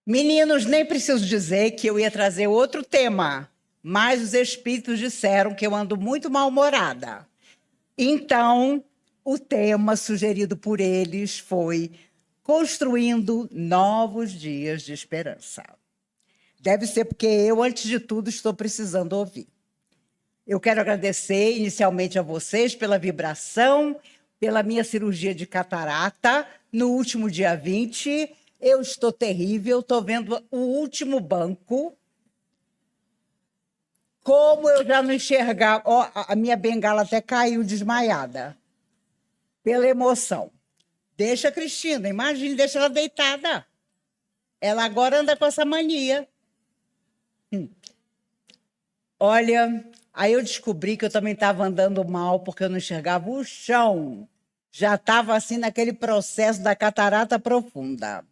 Meninos, nem preciso dizer que eu ia trazer outro tema, mas os espíritos disseram que eu ando muito mal-humorada. Então, o tema sugerido por eles foi Construindo Novos Dias de Esperança. Deve ser porque eu, antes de tudo, estou precisando ouvir. Eu quero agradecer inicialmente a vocês pela vibração, pela minha cirurgia de catarata no último dia 20. Eu estou terrível, estou vendo o último banco. Como eu já não enxergava... Oh, a minha bengala até caiu desmaiada. Pela emoção. Deixa a Cristina, imagine, deixa ela deitada. Ela agora anda com essa mania. Olha, aí eu descobri que eu também estava andando mal porque eu não enxergava o chão. Já estava assim naquele processo da catarata profunda.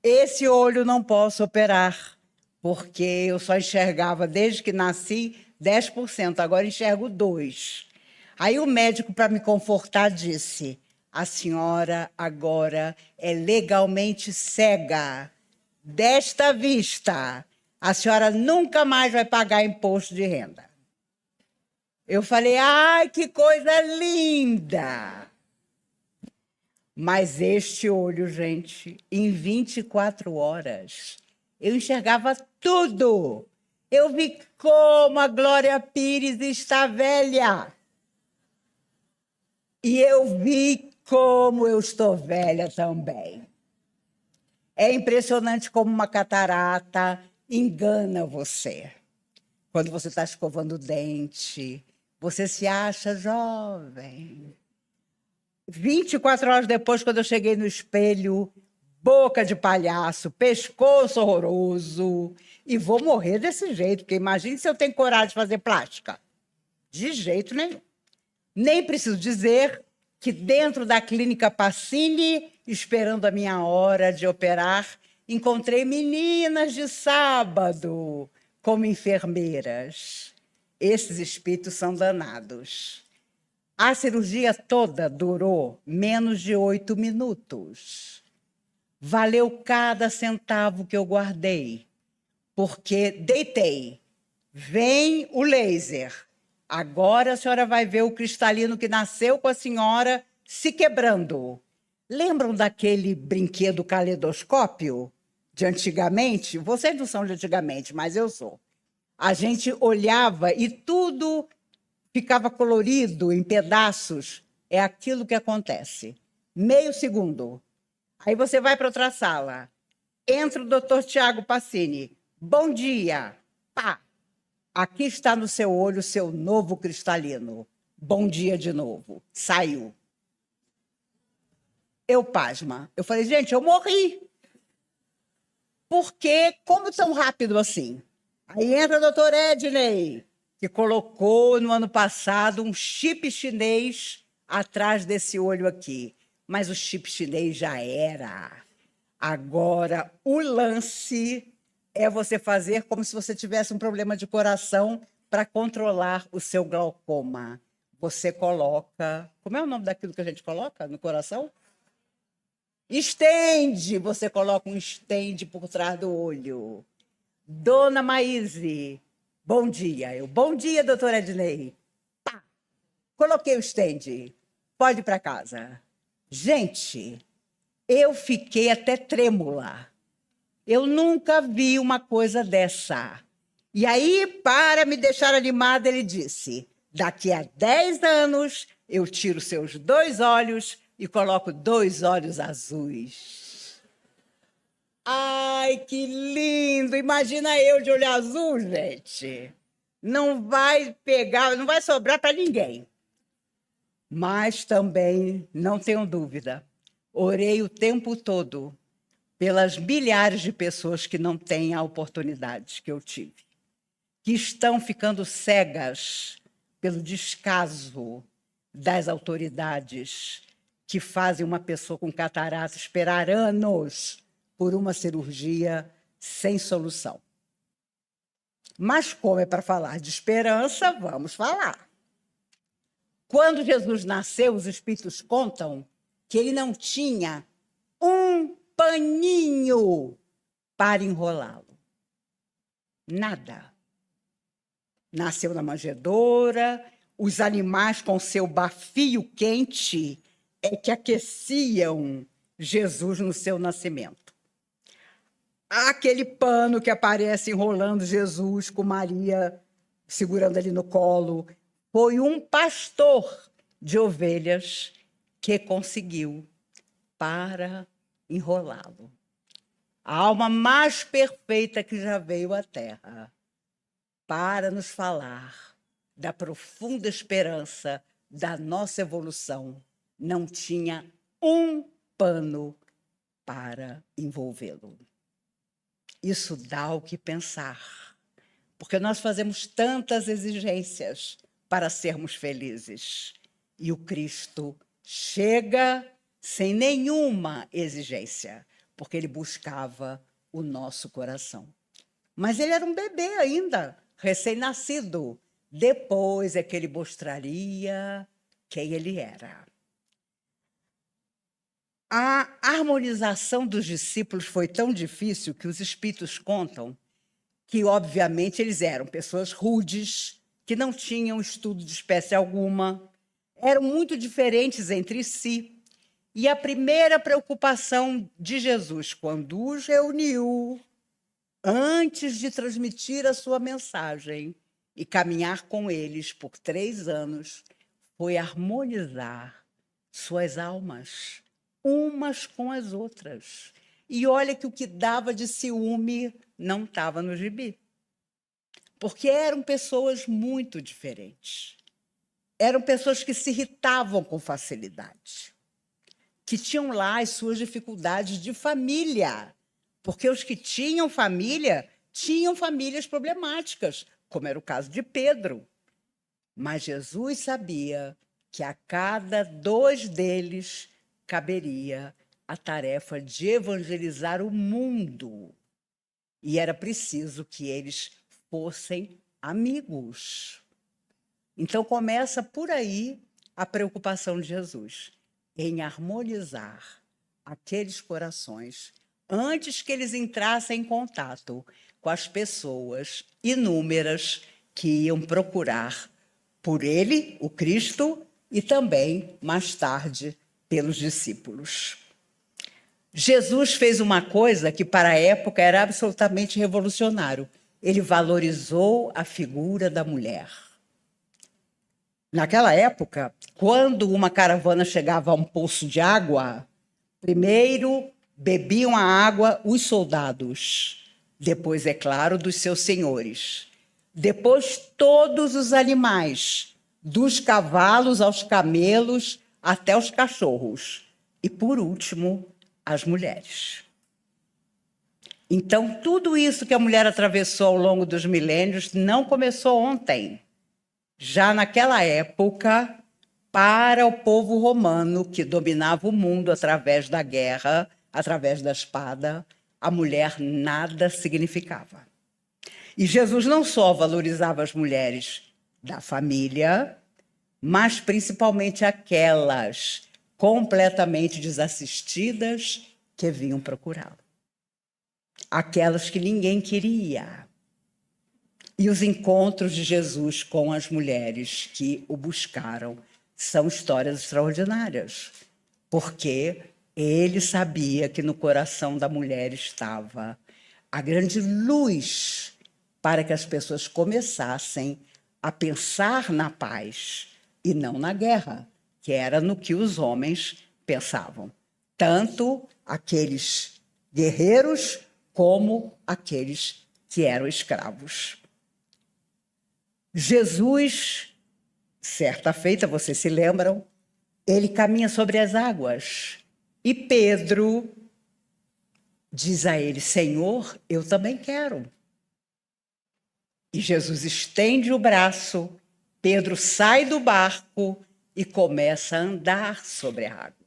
Esse olho não posso operar, porque eu só enxergava, desde que nasci, 10%, agora enxergo 2%. Aí o médico, para me confortar, disse: a senhora agora é legalmente cega. Desta vista, a senhora nunca mais vai pagar imposto de renda. Eu falei: ai, que coisa linda! Mas este olho, gente, em 24 horas, eu enxergava tudo. Eu vi como a Glória Pires está velha. E eu vi como eu estou velha também. É impressionante como uma catarata engana você. Quando você está escovando o dente, você se acha jovem. 24 horas depois, quando eu cheguei no espelho, boca de palhaço, pescoço horroroso, e vou morrer desse jeito, porque imagine se eu tenho coragem de fazer plástica. De jeito nenhum. Nem preciso dizer que dentro da clínica Pacini, esperando a minha hora de operar, encontrei meninas de sábado como enfermeiras. Esses espíritos são danados. A cirurgia toda durou menos de 8 minutos. Valeu cada centavo que eu guardei, porque deitei. Vem o laser. Agora a senhora vai ver o cristalino que nasceu com a senhora se quebrando. Lembram daquele brinquedo caleidoscópio de antigamente? Vocês não são de antigamente, mas eu sou. A gente olhava e tudo ficava colorido em pedaços. É aquilo que acontece. Meio segundo. Aí você vai para outra sala. Entra o doutor Tiago Pacini. Bom dia. Pá. Aqui está no seu olho o seu novo cristalino. Bom dia de novo. Saiu. Eu pasma. Eu falei, gente, eu morri. Por que? Como tão rápido assim? Aí entra o doutor Edney, que colocou no ano passado um chip chinês atrás desse olho aqui. Mas o chip chinês já era. Agora, o lance é você fazer como se você tivesse um problema de coração para controlar o seu glaucoma. Você coloca... Como é o nome daquilo que a gente coloca no coração? Estende! Você coloca um estende por trás do olho. Dona Maíse, bom dia. Bom dia, doutora Ednei. Pá! Coloquei o estende. Pode ir para casa. Gente, eu fiquei até trêmula. Eu nunca vi uma coisa dessa. E aí, para me deixar animada, ele disse, daqui a 10 anos, eu tiro seus 2 olhos e coloco 2 olhos azuis. Ai, que lindo! Imagina eu de olho azul, gente. Não vai pegar, não vai sobrar para ninguém. Mas também, não tenho dúvida, orei o tempo todo pelas milhares de pessoas que não têm a oportunidade que eu tive, que estão ficando cegas pelo descaso das autoridades que fazem uma pessoa com catarata esperar anos por uma cirurgia sem solução. Mas como é para falar de esperança, vamos falar. Quando Jesus nasceu, os espíritos contam que ele não tinha um paninho para enrolá-lo. Nada. Nasceu na manjedoura, os animais com seu bafio quente é que aqueciam Jesus no seu nascimento. Aquele pano que aparece enrolando Jesus com Maria, segurando ele no colo, foi um pastor de ovelhas que conseguiu para enrolá-lo. A alma mais perfeita que já veio à Terra para nos falar da profunda esperança da nossa evolução, não tinha um pano para envolvê-lo. Isso dá o que pensar, porque nós fazemos tantas exigências para sermos felizes, e o Cristo chega sem nenhuma exigência, porque ele buscava o nosso coração. Mas ele era um bebê ainda, recém-nascido. Depois é que ele mostraria quem ele era. A harmonização dos discípulos foi tão difícil que os espíritos contam que, obviamente, eles eram pessoas rudes, que não tinham estudo de espécie alguma, eram muito diferentes entre si. E a primeira preocupação de Jesus, quando os reuniu, antes de transmitir a sua mensagem e caminhar com eles por 3 anos, foi harmonizar suas almas, umas com as outras. E olha que o que dava de ciúme não estava no gibi, porque eram pessoas muito diferentes. Eram pessoas que se irritavam com facilidade, que tinham lá as suas dificuldades de família, porque os que tinham família tinham famílias problemáticas, como era o caso de Pedro. Mas Jesus sabia que a cada 2 deles caberia a tarefa de evangelizar o mundo. E era preciso que eles fossem amigos. Então, começa por aí a preocupação de Jesus, em harmonizar aqueles corações antes que eles entrassem em contato com as pessoas inúmeras que iam procurar por ele, o Cristo, e também, mais tarde, pelos discípulos. Jesus fez uma coisa que, para a época, era absolutamente revolucionário. Ele valorizou a figura da mulher. Naquela época, quando uma caravana chegava a um poço de água, primeiro bebiam a água os soldados, depois, é claro, dos seus senhores. Depois, todos os animais, dos cavalos aos camelos até os cachorros. E, por último, as mulheres. Então, tudo isso que a mulher atravessou ao longo dos milênios não começou ontem. Já naquela época, para o povo romano, que dominava o mundo através da guerra, através da espada, a mulher nada significava. E Jesus não só valorizava as mulheres da família, mas principalmente aquelas completamente desassistidas que vinham procurá-lo. Aquelas que ninguém queria. E os encontros de Jesus com as mulheres que o buscaram são histórias extraordinárias, porque ele sabia que no coração da mulher estava a grande luz para que as pessoas começassem a pensar na paz e não na guerra, que era no que os homens pensavam, tanto aqueles guerreiros como aqueles que eram escravos. Jesus, certa feita, vocês se lembram, ele caminha sobre as águas. E Pedro diz a ele: Senhor, eu também quero. E Jesus estende o braço, Pedro sai do barco e começa a andar sobre a água.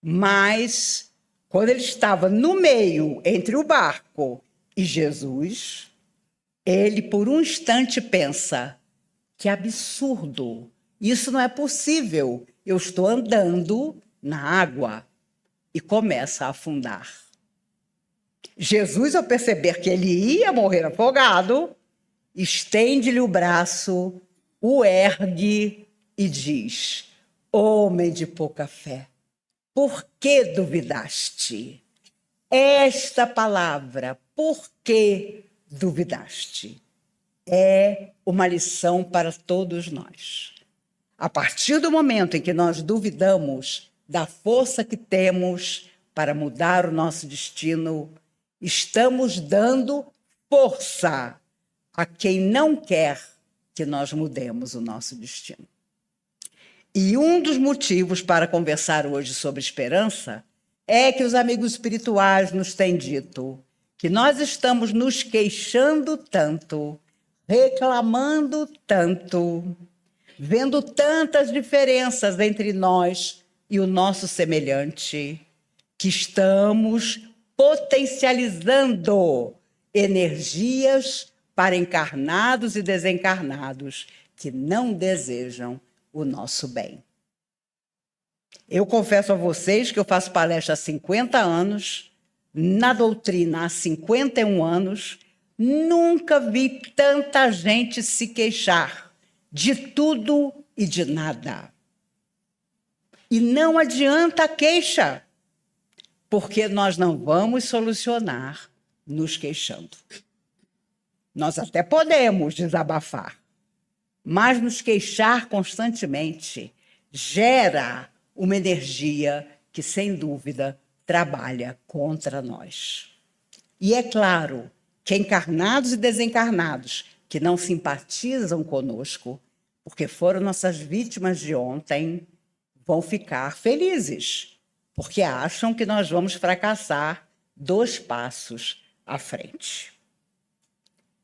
Mas, quando ele estava no meio, entre o barco e Jesus, ele, por um instante, pensa: que absurdo, isso não é possível, eu estou andando na água, e começa a afundar. Jesus, ao perceber que ele ia morrer afogado, estende-lhe o braço, o ergue e diz: homem de pouca fé, por que duvidaste? Esta palavra, por que duvidaste? É uma lição para todos nós. A partir do momento em que nós duvidamos da força que temos para mudar o nosso destino, estamos dando força a quem não quer que nós mudemos o nosso destino. E um dos motivos para conversar hoje sobre esperança é que os amigos espirituais nos têm dito que nós estamos nos queixando tanto, reclamando tanto, vendo tantas diferenças entre nós e o nosso semelhante, que estamos potencializando energias para encarnados e desencarnados que não desejam o nosso bem. Eu confesso a vocês que eu faço palestra há 50 anos, na doutrina há 51 anos, nunca vi tanta gente se queixar de tudo e de nada. E não adianta a queixa, porque nós não vamos solucionar nos queixando. Nós até podemos desabafar, mas nos queixar constantemente gera uma energia que, sem dúvida, trabalha contra nós. E é claro que encarnados e desencarnados que não simpatizam conosco, porque foram nossas vítimas de ontem, vão ficar felizes, porque acham que nós vamos fracassar 2 passos à frente.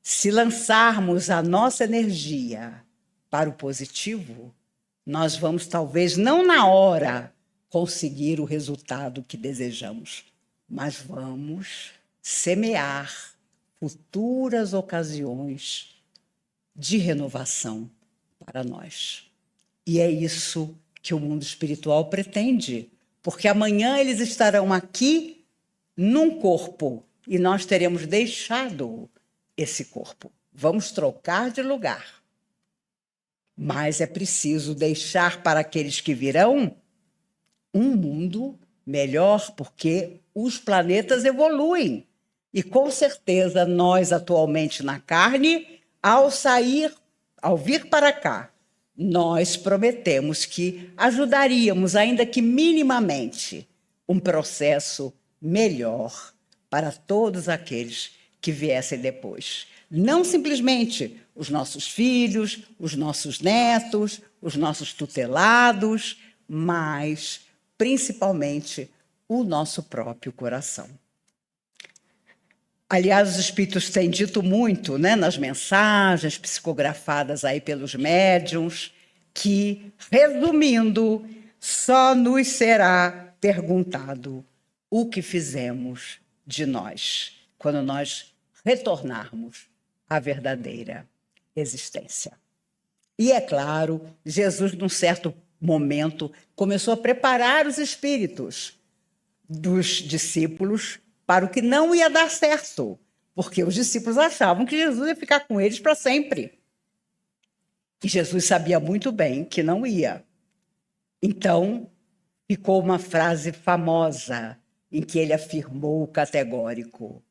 Se lançarmos a nossa energia para o positivo, nós vamos, talvez, não na hora, conseguir o resultado que desejamos, mas vamos semear futuras ocasiões de renovação para nós. E é isso que o mundo espiritual pretende, porque amanhã eles estarão aqui num corpo e nós teremos deixado esse corpo. Vamos trocar de lugar. Mas é preciso deixar para aqueles que virão um mundo melhor, porque os planetas evoluem. E, com certeza, nós, atualmente na carne, ao vir para cá, nós prometemos que ajudaríamos, ainda que minimamente, um processo melhor para todos aqueles que viessem depois. Não simplesmente os nossos filhos, os nossos netos, os nossos tutelados, mas, principalmente, o nosso próprio coração. Aliás, os espíritos têm dito muito, né, nas mensagens psicografadas aí pelos médiuns, que, resumindo, só nos será perguntado o que fizemos de nós, quando nós retornarmos à verdadeira existência. E, é claro, Jesus, num certo momento, começou a preparar os espíritos dos discípulos para o que não ia dar certo, porque os discípulos achavam que Jesus ia ficar com eles para sempre. E Jesus sabia muito bem que não ia. Então, ficou uma frase famosa em que ele afirmou categórico: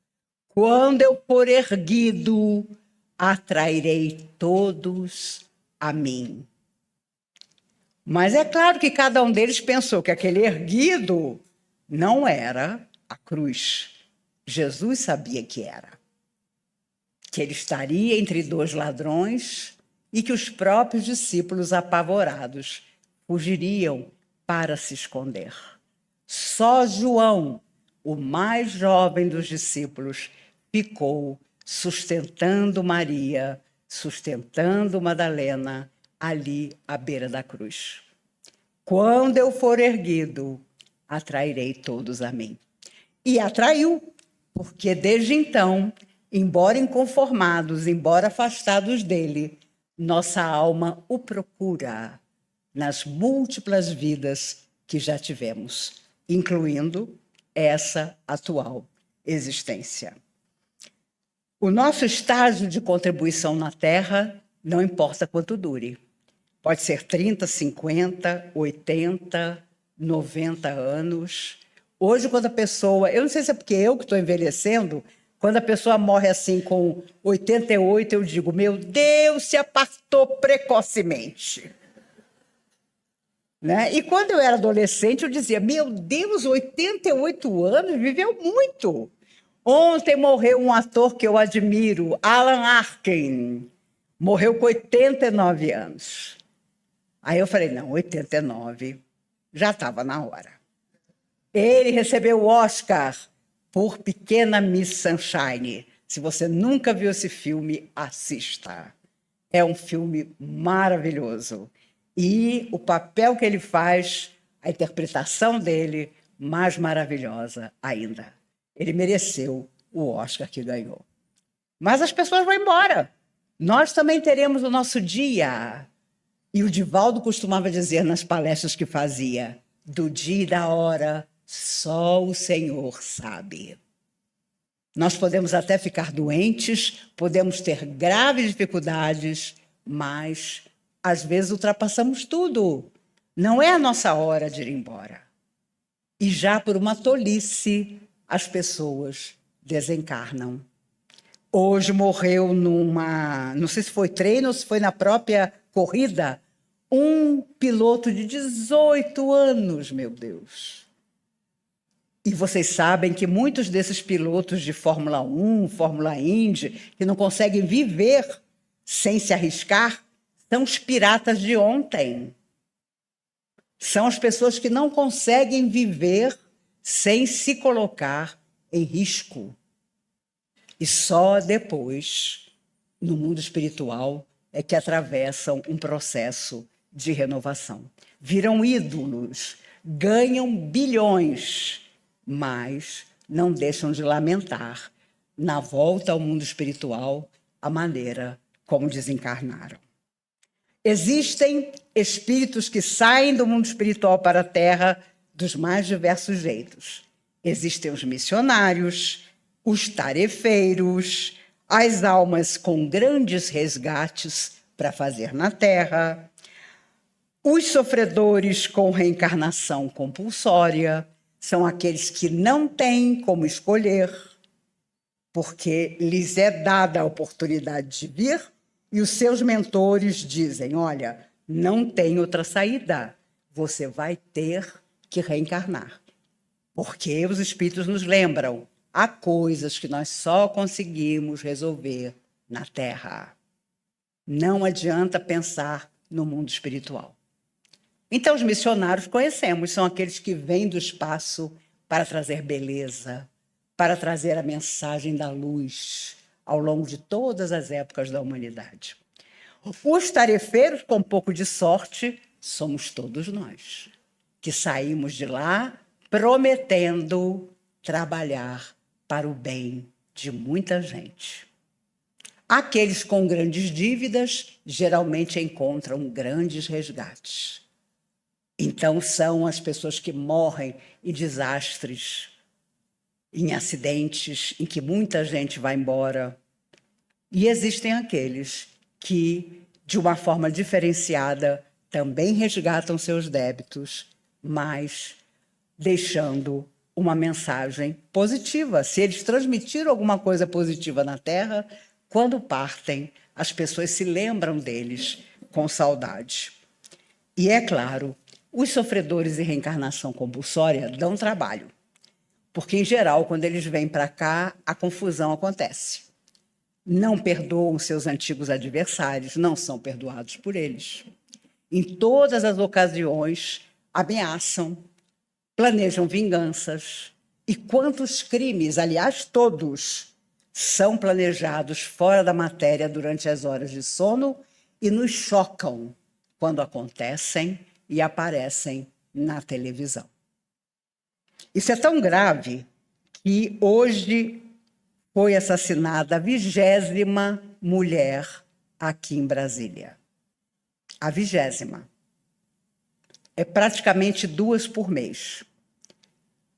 quando eu for erguido, atrairei todos a mim. Mas é claro que cada um deles pensou que aquele erguido não era a cruz. Jesus sabia que era. Que ele estaria entre 2 ladrões e que os próprios discípulos apavorados fugiriam para se esconder. Só João, o mais jovem dos discípulos, ficou sustentando Maria, sustentando Madalena, ali à beira da cruz. Quando eu for erguido, atrairei todos a mim. E atraiu, porque desde então, embora inconformados, embora afastados dele, nossa alma o procura nas múltiplas vidas que já tivemos, incluindo essa atual, existência. O nosso estágio de contribuição na Terra não importa quanto dure. Pode ser 30, 50, 80, 90 anos. Hoje, quando a pessoa... Eu não sei se é porque eu que estou envelhecendo, quando a pessoa morre assim com 88, eu digo, meu Deus, se apartou precocemente. Né? E quando eu era adolescente, eu dizia, meu Deus, 88 anos, viveu muito. Ontem morreu um ator que eu admiro, Alan Arkin. Morreu com 89 anos. Aí eu falei, não, 89, já estava na hora. Ele recebeu o Oscar por Pequena Miss Sunshine. Se você nunca viu esse filme, assista. É um filme maravilhoso. E o papel que ele faz, a interpretação dele, mais maravilhosa ainda. Ele mereceu o Oscar que ganhou. Mas as pessoas vão embora. Nós também teremos o nosso dia. E o Divaldo costumava dizer nas palestras que fazia, do dia e da hora, só o Senhor sabe. Nós podemos até ficar doentes, podemos ter graves dificuldades, mas às vezes ultrapassamos tudo. Não é a nossa hora de ir embora. E já por uma tolice, as pessoas desencarnam. Hoje morreu não sei se foi treino ou se foi na própria corrida, um piloto de 18 anos, meu Deus. E vocês sabem que muitos desses pilotos de Fórmula 1, Fórmula Indy, que não conseguem viver sem se arriscar, são os piratas de ontem. São as pessoas que não conseguem viver sem se colocar em risco. E só depois, no mundo espiritual, é que atravessam um processo de renovação. Viram ídolos, ganham bilhões, mas não deixam de lamentar, na volta ao mundo espiritual, a maneira como desencarnaram. Existem espíritos que saem do mundo espiritual para a Terra dos mais diversos jeitos. Existem os missionários, os tarefeiros, as almas com grandes resgates para fazer na Terra, os sofredores com reencarnação compulsória, são aqueles que não têm como escolher, porque lhes é dada a oportunidade de vir e os seus mentores dizem, olha, não tem outra saída, você vai ter que reencarnar. Porque os espíritos nos lembram, há coisas que nós só conseguimos resolver na Terra. Não adianta pensar no mundo espiritual. Então, os missionários conhecemos, são aqueles que vêm do espaço para trazer beleza, para trazer a mensagem da luz ao longo de todas as épocas da humanidade. Os tarefeiros, com um pouco de sorte, somos todos nós, que saímos de lá prometendo trabalhar para o bem de muita gente. Aqueles com grandes dívidas geralmente encontram grandes resgates. Então, são as pessoas que morrem em desastres, em acidentes, em que muita gente vai embora. E existem aqueles que, de uma forma diferenciada, também resgatam seus débitos, mas deixando uma mensagem positiva. Se eles transmitiram alguma coisa positiva na Terra, quando partem, as pessoas se lembram deles com saudade. E, é claro, os sofredores de reencarnação compulsória dão trabalho, porque, em geral, quando eles vêm para cá, a confusão acontece. Não perdoam seus antigos adversários, não são perdoados por eles. Em todas as ocasiões, ameaçam, planejam vinganças. E quantos crimes, aliás, todos, são planejados fora da matéria durante as horas de sono e nos chocam quando acontecem e aparecem na televisão. Isso é tão grave que hoje foi assassinada a 20ª mulher aqui em Brasília. A 20ª. É praticamente 2 por mês.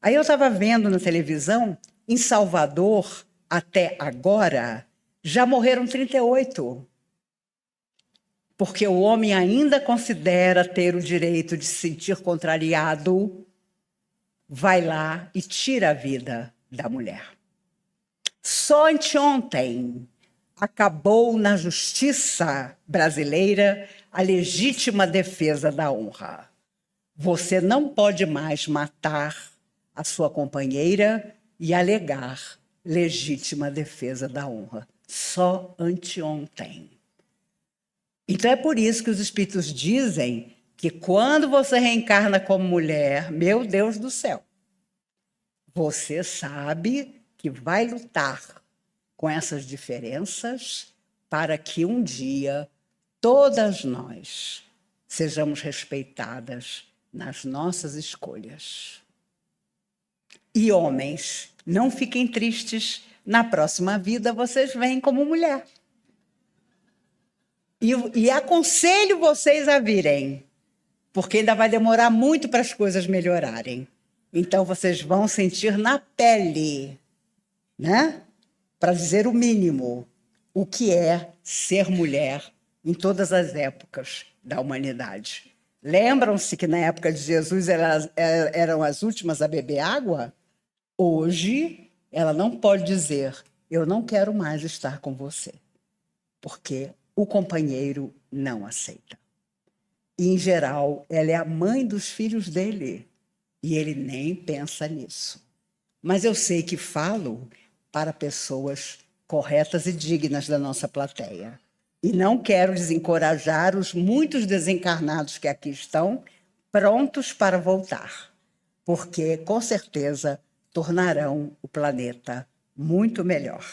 Aí eu estava vendo na televisão Em Salvador, até agora, já morreram 38. Porque o homem ainda considera ter o direito de se sentir contrariado, vai lá e tira a vida da mulher. Só anteontem acabou na justiça brasileira a legítima defesa da honra. Você não pode mais matar a sua companheira e alegar legítima defesa da honra. Só anteontem. Então é por isso que os espíritos dizem que quando você reencarna como mulher, meu Deus do céu, você sabe que vai lutar com essas diferenças para que um dia todas nós sejamos respeitadas nas nossas escolhas. E homens, não fiquem tristes, na próxima vida vocês vêm como mulher. E aconselho vocês a virem, porque ainda vai demorar muito para as coisas melhorarem. Então, vocês vão sentir na pele, né? Para dizer o mínimo, o que é ser mulher em todas as épocas da humanidade. Lembram-se que na época de Jesus eram as últimas a beber água? Hoje, ela não pode dizer, eu não quero mais estar com você, porque o companheiro não aceita. E, em geral, ela é a mãe dos filhos dele, e ele nem pensa nisso. Mas eu sei que falo para pessoas corretas e dignas da nossa plateia. E não quero desencorajar os muitos desencarnados que aqui estão, prontos para voltar, porque, com certeza, tornarão o planeta muito melhor.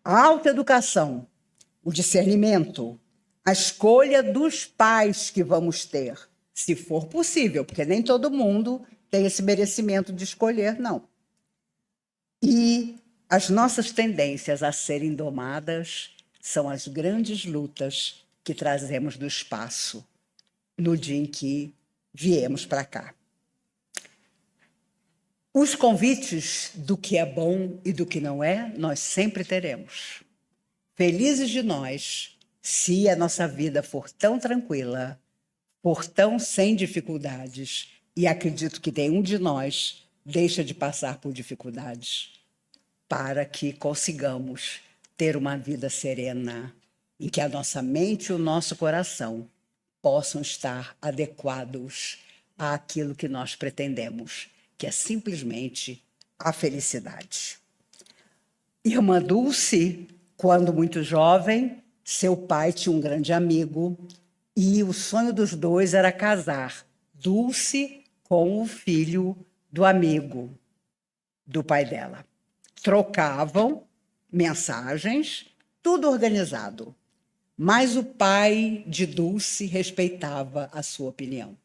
A autoeducação, o discernimento, a escolha dos pais que vamos ter, se for possível, porque nem todo mundo tem esse merecimento de escolher, não. E as nossas tendências a serem domadas são as grandes lutas que trazemos do espaço no dia em que viemos para cá. Os convites do que é bom e do que não é, nós sempre teremos. Felizes de nós, se a nossa vida for tão tranquila, for tão sem dificuldades, e acredito que nenhum de nós deixa de passar por dificuldades, para que consigamos ter uma vida serena, em que a nossa mente e o nosso coração possam estar adequados àquilo que nós pretendemos, que é simplesmente a felicidade. Irmã Dulce, quando muito jovem, seu pai tinha um grande amigo e o sonho dos dois era casar Dulce com o filho do amigo do pai dela. Trocavam mensagens, tudo organizado. Mas o pai de Dulce respeitava a sua opinião.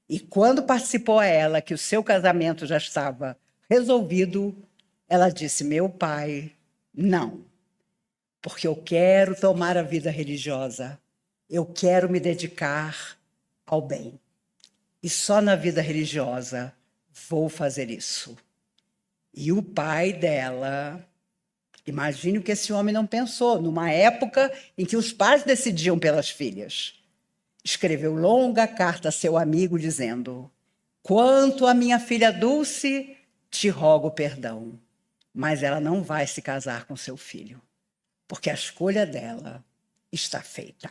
E quando participou a ela que o seu casamento já estava resolvido, ela disse, meu pai, não. Porque eu quero tomar a vida religiosa, eu quero me dedicar ao bem. E só na vida religiosa vou fazer isso. E o pai dela, imagine o que esse homem não pensou, numa época em que os pais decidiam pelas filhas. Escreveu longa carta a seu amigo dizendo, quanto à minha filha Dulce, te rogo perdão, mas ela não vai se casar com seu filho, porque a escolha dela está feita.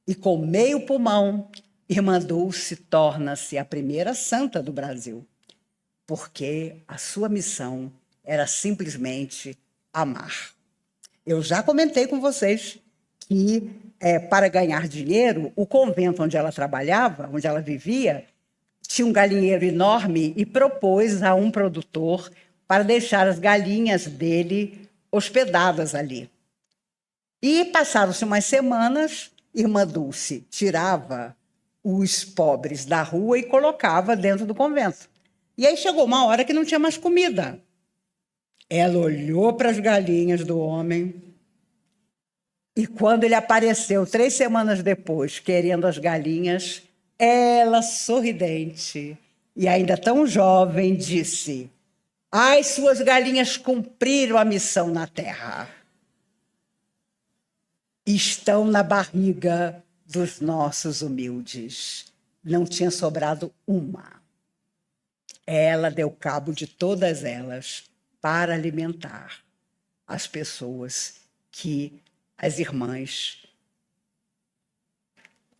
E com meio pulmão, irmã Dulce torna-se a primeira santa do Brasil, porque a sua missão era simplesmente amar. Eu já comentei com vocês que, para ganhar dinheiro, o convento onde ela trabalhava, onde ela vivia, tinha um galinheiro enorme e propôs a um produtor para deixar as galinhas dele hospedadas ali. E passaram-se umas semanas, irmã Dulce tirava os pobres da rua e colocava dentro do convento. E aí chegou uma hora que não tinha mais comida. Ela olhou para as galinhas do homem e quando ele apareceu 3 semanas depois, querendo as galinhas, ela, sorridente e ainda tão jovem, disse, As suas galinhas cumpriram a missão na terra. Estão na barriga dos nossos humildes. Não tinha sobrado uma. Ela deu cabo de todas elas para alimentar as pessoas que as irmãs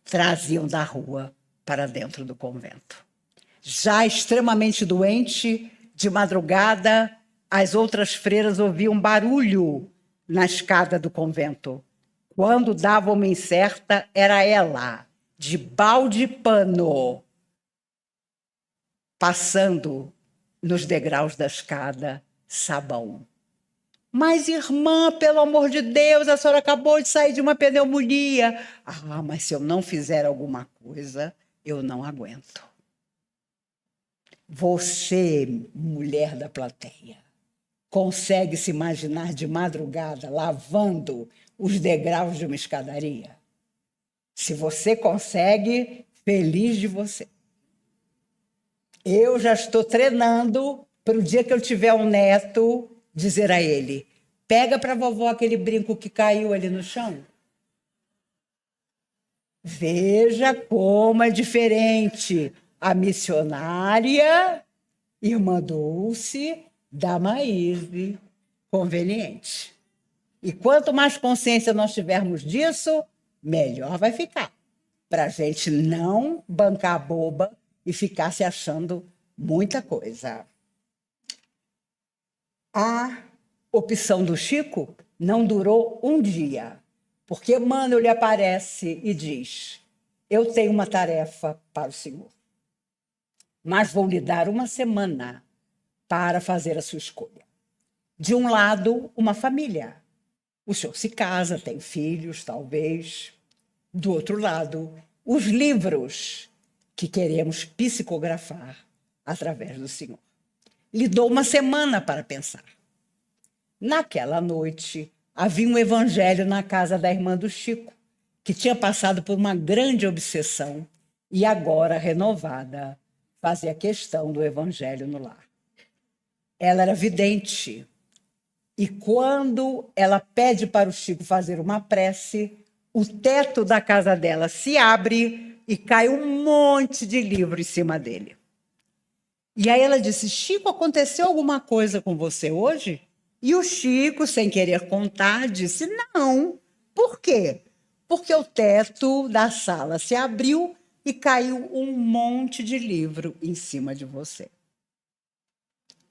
traziam da rua para dentro do convento. Já extremamente doente, de madrugada, as outras freiras ouviam barulho na escada do convento. Quando dava uma incerta, era ela, de balde e pano, passando nos degraus da escada, sabão. Mas, irmã, pelo amor de Deus, a senhora acabou de sair de uma pneumonia. Ah, mas se eu não fizer alguma coisa, eu não aguento. Você, mulher da plateia, consegue se imaginar de madrugada lavando os degraus de uma escadaria? Se você consegue, feliz de você. Eu já estou treinando para o dia que eu tiver um neto, dizer a ele: pega para a vovó aquele brinco que caiu ali no chão. Veja como é diferente a missionária, irmã Dulce, da Maíse, conveniente. E quanto mais consciência nós tivermos disso, melhor vai ficar, para a gente não bancar a boba e ficar se achando muita coisa. A opção do Chico não durou um dia, porque Emmanuel lhe aparece e diz: eu tenho uma tarefa para o senhor, mas vou lhe dar uma semana para fazer a sua escolha. De um lado, uma família. O senhor se casa, tem filhos, talvez. Do outro lado, os livros que queremos psicografar através do senhor. Lhe dou uma semana para pensar. Naquela noite, havia um evangelho na casa da irmã do Chico, que tinha passado por uma grande obsessão e agora, renovada, fazia questão do evangelho no lar. Ela era vidente e quando ela pede para o Chico fazer uma prece, o teto da casa dela se abre e cai um monte de livro em cima dele. E aí ela disse: Chico, aconteceu alguma coisa com você hoje? E o Chico, sem querer contar, disse: não. Por quê? Porque o teto da sala se abriu e caiu um monte de livro em cima de você.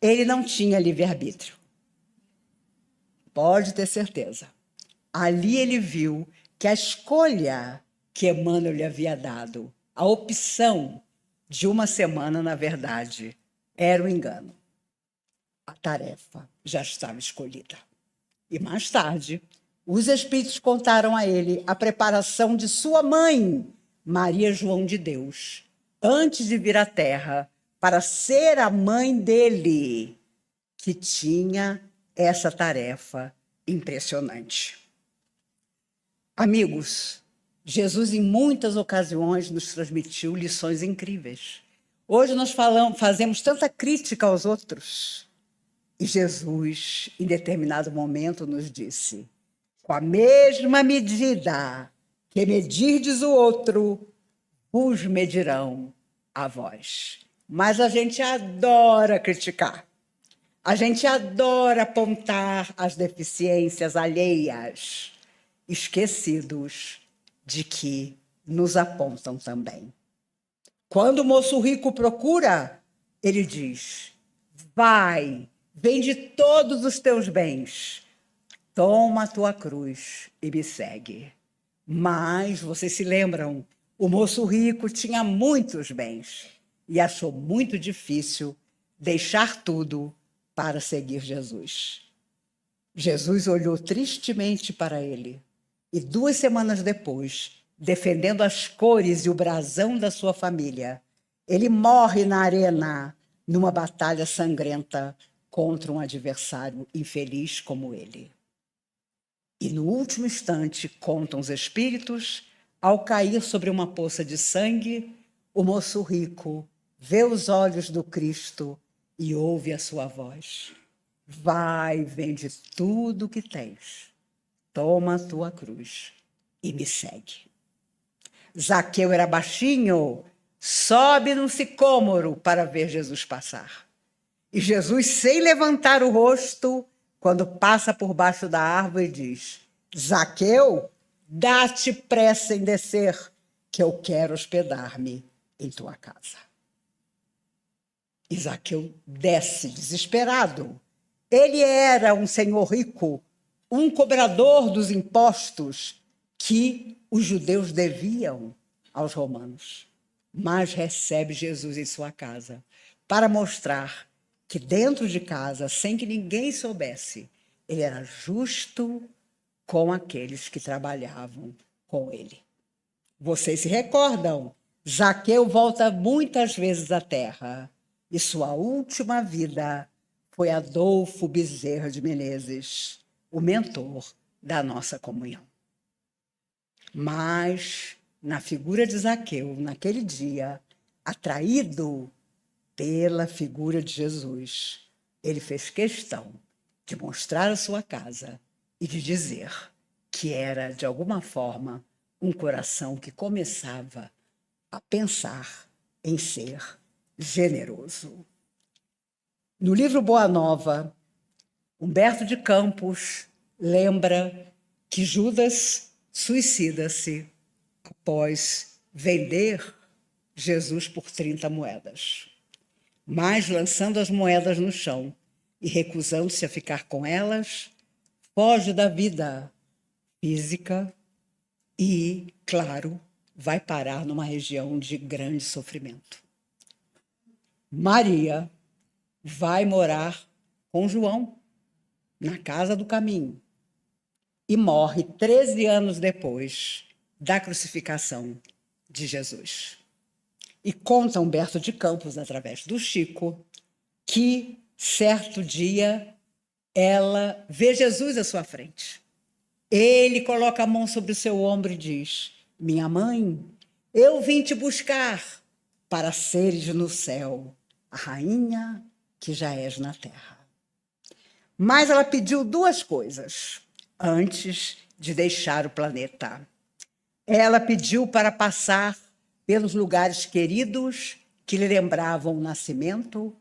Ele não tinha livre-arbítrio. Pode ter certeza. Ali ele viu que a escolha que Emmanuel lhe havia dado, a opção de uma semana, na verdade, era um engano. A tarefa já estava escolhida. E mais tarde, os espíritos contaram a ele a preparação de sua mãe, Maria João de Deus, antes de vir à Terra, para ser a mãe dele, que tinha essa tarefa impressionante. Amigos, Jesus em muitas ocasiões nos transmitiu lições incríveis. Hoje nós fazemos tanta crítica aos outros. E Jesus, em determinado momento, nos disse: com a mesma medida que medirdes o outro, vos medirão a vós. Mas a gente adora criticar. A gente adora apontar as deficiências alheias, esquecidos de que nos apontam também. Quando o moço rico procura, ele diz: vai, vende todos os teus bens, toma a tua cruz e me segue. Mas, vocês se lembram, o moço rico tinha muitos bens e achou muito difícil deixar tudo para seguir Jesus. Jesus olhou tristemente para ele e 2 semanas depois, defendendo as cores e o brasão da sua família, ele morre na arena numa batalha sangrenta contra um adversário infeliz como ele. E no último instante, contam os espíritos, ao cair sobre uma poça de sangue, o moço rico vê os olhos do Cristo e ouve a sua voz. Vai, vende tudo o que tens, toma a tua cruz e me segue. Zaqueu era baixinho, sobe num sicômoro para ver Jesus passar. E Jesus, sem levantar o rosto, quando passa por baixo da árvore, diz: Zaqueu, dá-te pressa em descer, que eu quero hospedar-me em tua casa. E Zaqueu desce desesperado. Ele era um senhor rico, um cobrador dos impostos que os judeus deviam aos romanos. Mas recebe Jesus em sua casa para mostrar que dentro de casa, sem que ninguém soubesse, ele era justo com aqueles que trabalhavam com ele. Vocês se recordam? Zaqueu volta muitas vezes à terra e sua última vida foi Adolfo Bezerra de Menezes, o mentor da nossa comunhão. Mas, na figura de Zaqueu, naquele dia, atraído pela figura de Jesus, ele fez questão de mostrar a sua casa e de dizer que era, de alguma forma, um coração que começava a pensar em ser generoso. No livro Boa Nova, Humberto de Campos lembra que Judas suicida-se após vender Jesus por 30 moedas. Mas, lançando as moedas no chão e recusando-se a ficar com elas, foge da vida física e, claro, vai parar numa região de grande sofrimento. Maria vai morar com João na casa do caminho e morre 13 anos depois da crucificação de Jesus. E conta Humberto de Campos, através do Chico, que certo dia ela vê Jesus à sua frente. Ele coloca a mão sobre o seu ombro e diz: minha mãe, eu vim te buscar para seres no céu a rainha que já és na terra. Mas ela pediu duas coisas antes de deixar o planeta. Ela pediu para passar pelos lugares queridos que lhe lembravam o nascimento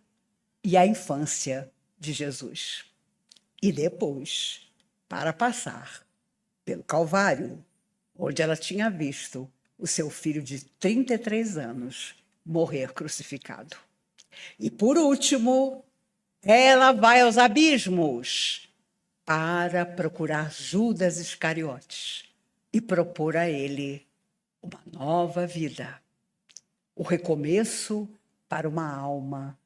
e a infância de Jesus. E depois, para passar pelo Calvário, onde ela tinha visto o seu filho de 33 anos morrer crucificado. E, por último, ela vai aos abismos para procurar Judas Iscariotes e propor a ele uma nova vida, o recomeço para uma alma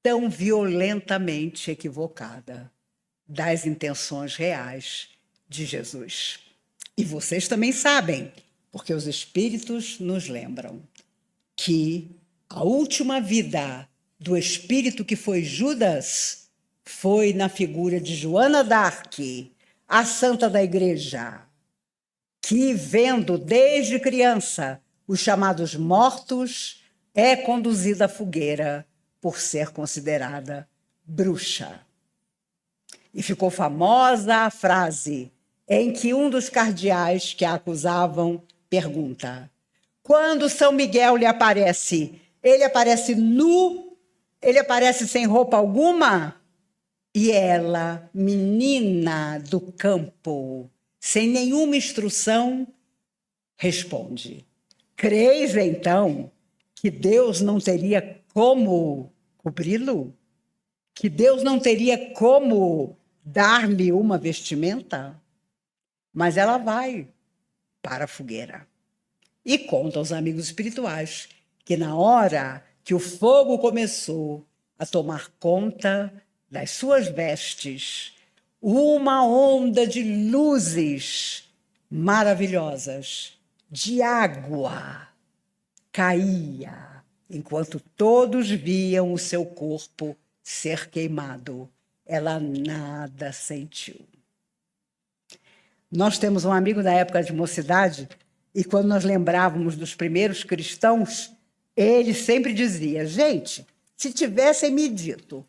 tão violentamente equivocada das intenções reais de Jesus. E vocês também sabem, porque os Espíritos nos lembram, que a última vida do espírito que foi Judas foi na figura de Joana d'Arc, a santa da igreja, que, vendo desde criança os chamados mortos, é conduzida à fogueira por ser considerada bruxa. E ficou famosa a frase em que um dos cardeais que a acusavam pergunta: quando São Miguel lhe aparece, ele aparece nu? Ele aparece sem roupa alguma? E ela, menina do campo, sem nenhuma instrução, responde: creis, então, que Deus não teria como cobri-lo? Que Deus não teria como dar-lhe uma vestimenta? Mas ela vai para a fogueira e conta aos amigos espirituais que, na hora que o fogo começou a tomar conta das suas vestes, uma onda de luzes maravilhosas, de água, caía, enquanto todos viam o seu corpo ser queimado. Ela nada sentiu. Nós temos um amigo da época de mocidade, e quando nós lembrávamos dos primeiros cristãos, ele sempre dizia: gente, Se tivessem me dito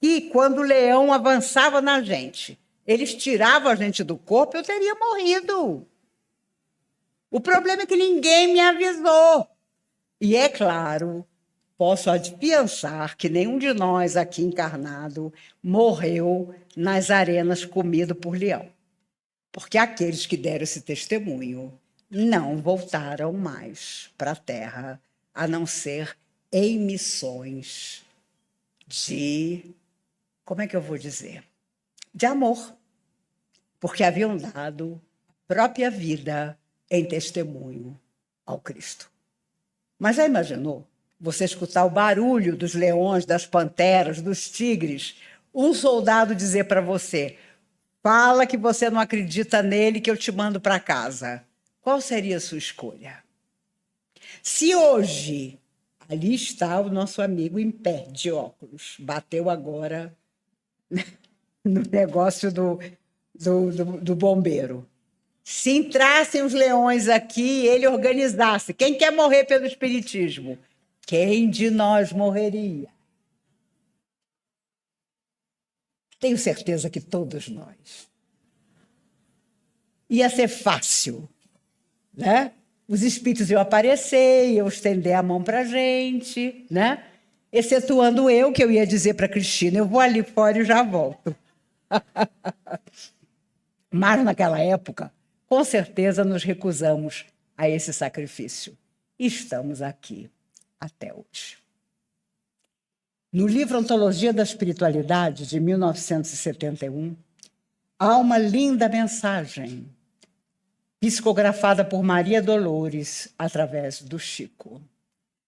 que quando o leão avançava na gente, eles tiravam a gente do corpo, eu teria morrido. O problema é que ninguém me avisou. E é claro, posso afiançar que nenhum de nós aqui encarnado morreu nas arenas comido por leão. Porque aqueles que deram esse testemunho não voltaram mais para a Terra, a não ser em missões de, como é que eu vou dizer? De amor. Porque haviam dado própria vida em testemunho ao Cristo. Mas já imaginou você escutar o barulho dos leões, das panteras, dos tigres, um soldado dizer para você: fala que você não acredita nele, que eu te mando para casa. Qual seria a sua escolha? Se hoje, ali está o nosso amigo em pé, de óculos, bateu agora no negócio do bombeiro. Se entrassem os leões aqui e ele organizasse, quem quer morrer pelo espiritismo? Quem de nós morreria? Tenho certeza que todos nós. Ia ser fácil, né? Os espíritos iam aparecer, iam estender a mão para a gente, né? Excetuando eu, que eu ia dizer para a Cristina, eu vou ali fora e já volto. Mas naquela época, com certeza nos recusamos a esse sacrifício. E estamos aqui até hoje. No livro Antologia da Espiritualidade, de 1971, há uma linda mensagem psicografada por Maria Dolores através do Chico.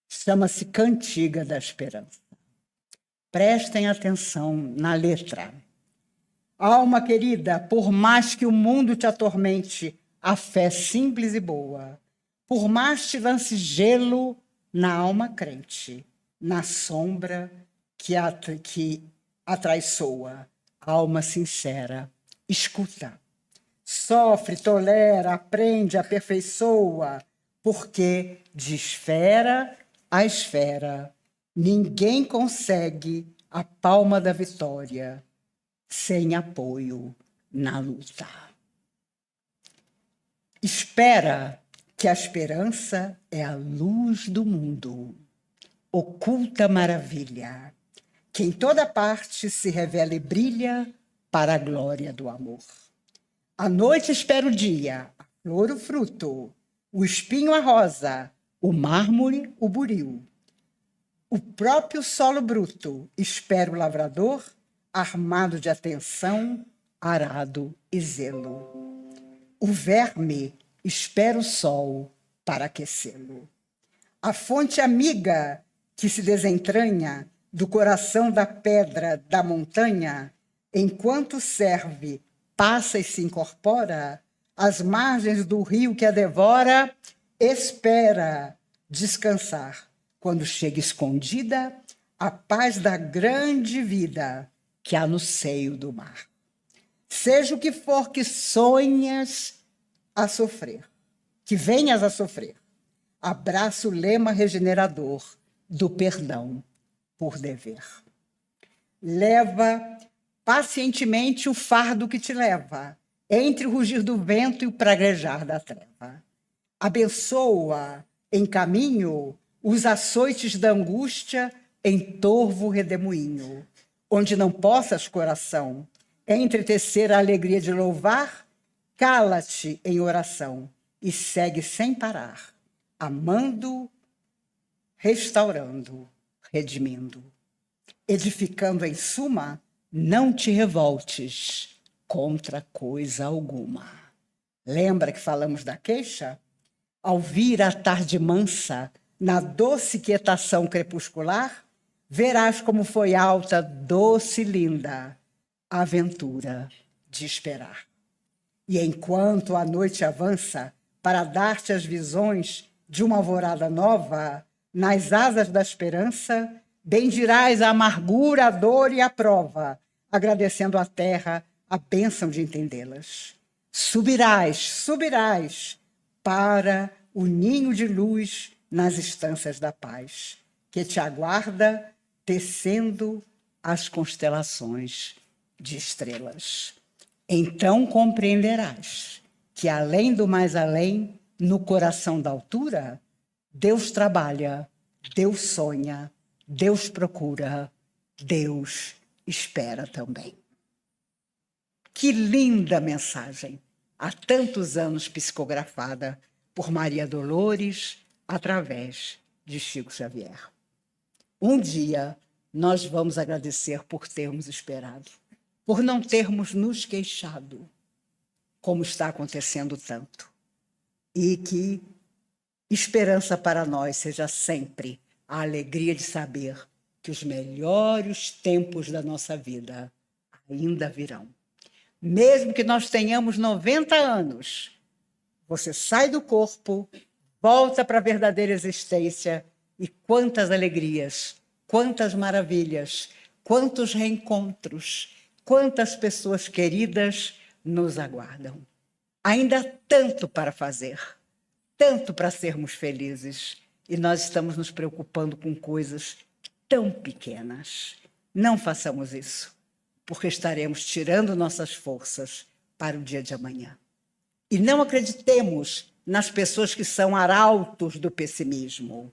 Chama-se Cantiga da Esperança. Prestem atenção na letra. Alma querida, por mais que o mundo te atormente, a fé simples e boa, por mais te lance gelo na alma crente, na sombra que atraiçoa, alma sincera, escuta. Sofre, tolera, aprende, aperfeiçoa, porque de esfera a esfera ninguém consegue a palma da vitória sem apoio na luta. Espera que a esperança é a luz do mundo, oculta maravilha, que em toda parte se revela e brilha para a glória do amor. A noite espera o dia, a flor o fruto, o espinho a rosa, o mármore o buril. O próprio solo bruto espera o lavrador, armado de atenção, arado e zelo. O verme espera o sol para aquecê-lo. A fonte amiga que se desentranha do coração da pedra da montanha, enquanto serve, passa e se incorpora, às margens do rio que a devora, espera descansar, quando chega escondida a paz da grande vida que há no seio do mar. Seja o que for que sonhas a sofrer, que venhas a sofrer, abraça o lema regenerador do perdão por dever. Leva pacientemente o fardo que te leva, entre o rugir do vento e o praguejar da treva. Abençoa em caminho os açoites da angústia em torvo redemoinho, onde não possas, coração, entretecer a alegria de louvar, cala-te em oração e segue sem parar, amando, restaurando, redimindo. Edificando em suma, não te revoltes contra coisa alguma. Lembra que falamos da queixa? Ao vir a tarde mansa, na doce quietação crepuscular, verás como foi alta, doce e linda a aventura de esperar. E enquanto a noite avança para dar-te as visões de uma alvorada nova, nas asas da esperança, bendirás a amargura, a dor e a prova, agradecendo à terra a bênção de entendê-las. Subirás para o ninho de luz nas estâncias da paz, que te aguarda tecendo as constelações de estrelas. Então compreenderás que, além do mais além, no coração da altura, Deus trabalha, Deus sonha, Deus procura, Deus espera também. Que linda mensagem! Há tantos anos psicografada por Maria Dolores através de Chico Xavier. Um dia nós vamos agradecer por termos esperado, por não termos nos queixado, como está acontecendo tanto. E que esperança para nós seja sempre a alegria de saber que os melhores tempos da nossa vida ainda virão. Mesmo que nós tenhamos 90 anos, você sai do corpo, volta para a verdadeira existência e quantas alegrias, quantas maravilhas, quantos reencontros, quantas pessoas queridas nos aguardam. Ainda há tanto para fazer, tanto para sermos felizes, e nós estamos nos preocupando com coisas tão pequenas. Não façamos isso, porque estaremos tirando nossas forças para o dia de amanhã. E não acreditemos nas pessoas que são arautos do pessimismo.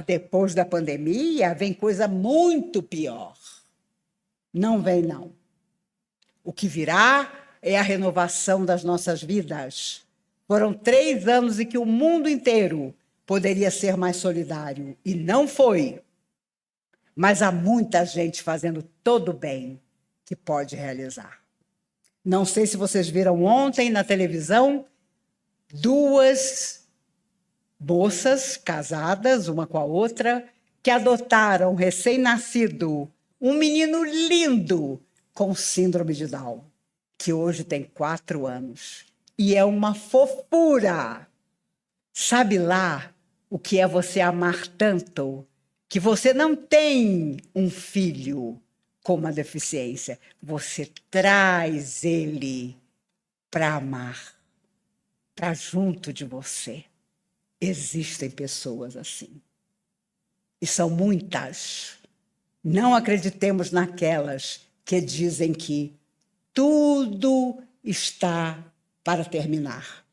Depois da pandemia vem coisa muito pior. Não vem, não. O que virá é a renovação das nossas vidas. Foram 3 anos em que o mundo inteiro poderia ser mais solidário, e não foi. Mas há muita gente fazendo todo o bem que pode realizar. Não sei se vocês viram ontem na televisão 2 moças casadas, uma com a outra, que adotaram recém-nascido, um menino lindo com síndrome de Down, que hoje tem 4 anos. E é uma fofura. Sabe lá o que é você amar tanto que você não tem um filho com uma deficiência, você traz ele para amar, para junto de você. Existem pessoas assim. E são muitas. Não acreditemos naquelas que dizem que tudo está para terminar.